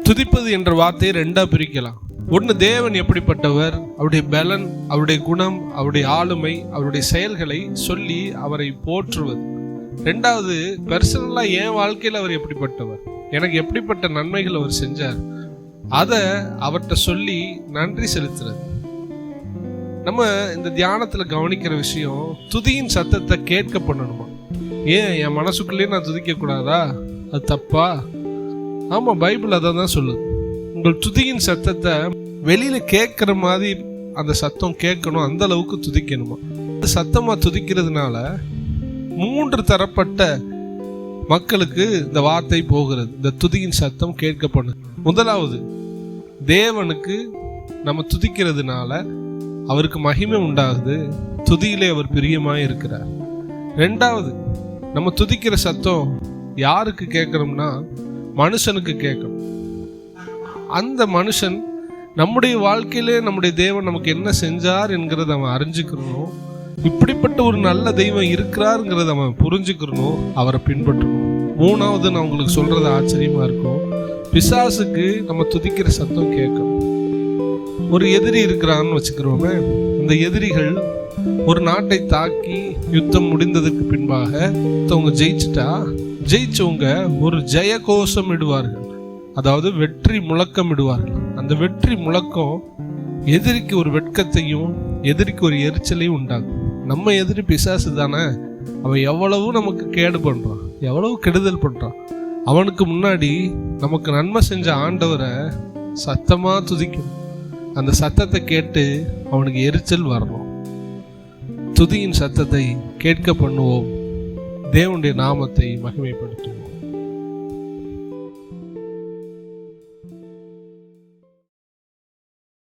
துதிப்பது என்ற வார்த்தையை ரெண்டா பிரிக்கலாம். ஒன்று, தேவன் எப்படிப்பட்டவர், அவருடைய பலன், அவருடைய குணம், அவருடைய ஆளுமை, அவருடைய செயல்களை சொல்லி அவரை போற்றுவது. ரெண்டாவது, பர்சனலா என் வாழ்க்கையில் அவர் எப்படிப்பட்டவர், எனக்கு எப்படிப்பட்ட நன்மைகள் அவர் செஞ்சார், அதை அவர்கிட்ட சொல்லி நன்றி செலுத்துறது. நம்ம இந்த தியானத்துல கவனிக்கிற விஷயம், துதியின் சத்தத்தை கேட்க பண்ணணுமா? ஏன் என் மனசுக்குள்ளேயே நான் துதிக்க கூடாதா? அது தப்பா? ஆமா, பைபிள் அதை தான் சொல்லுது. உங்கள் துதியின் சத்தத்தை வெளியில கேட்கிற மாதிரி அந்த சத்தம் கேட்கணும், அந்த அளவுக்கு துதிக்கணுமா? சத்தமா துதிக்கிறதுனால 3 தரப்பட்ட மக்களுக்கு இந்த வார்த்தை போகிறது, இந்த துதியின் சத்தம் கேட்கப்படும். முதலாவது, தேவனுக்கு நம்ம துதிக்கிறதுனால அவருக்கு மகிமை உண்டாகுது, துதியிலே அவர் பிரியமாய் இருக்கிறார். ரெண்டாவது, நம்ம துதிக்கிற சத்தம் யாருக்கு கேட்கணும்னா மனுஷனுக்கு கேட்கணும். அந்த மனுஷன் நம்முடைய வாழ்க்கையிலே நம்முடைய தேவன் நமக்கு என்ன செஞ்சார் என்கிறத அவன் அறிஞ்சுக்கிறணும், இப்படிப்பட்ட ஒரு நல்ல தெய்வம் இருக்கிறாருங்கிறத அவன் புரிஞ்சுக்கிறணும், அவரை பின்பற்றணும். மூணாவது, நான் உங்களுக்கு சொல்றது ஆச்சரியமா இருக்கும், பிசாசுக்கு நம்ம துதிக்கிற சத்தம் கேட்கணும். ஒரு எதிரி இருக்கிறான்னு வச்சுக்கிறோமே, இந்த எதிரிகள் ஒரு நாட்டை தாக்கி யுத்தம் முடிந்ததுக்கு பின்பாக அவங்க ஜெயிச்சவங்க ஒரு ஜெய கோஷம் இடுவார்கள், அதாவது வெற்றி முழக்கம் இடுவார்கள். அந்த வெற்றி முழக்கம் எதிரிக்கு ஒரு வெட்கத்தையும் எதிரிக்கு ஒரு எரிச்சலையும் உண்டாகும். நம்ம எதிரி பிசாசு தானே, அவன் எவ்வளவு நமக்கு கேடு பண்றான், எவ்வளவு கெடுதல் பண்றான். அவனுக்கு முன்னாடி நமக்கு நன்மை செஞ்ச ஆண்டவரை சத்தமா துதிக்கும். அந்த சத்தத்தை கேட்டு அவனுக்கு எரிச்சல் வரணும். துதியின் சத்தத்தை கேட்க பண்ணுவோம், தேவனுடைய நாமத்தை மகிமைப்படுத்துவோம்.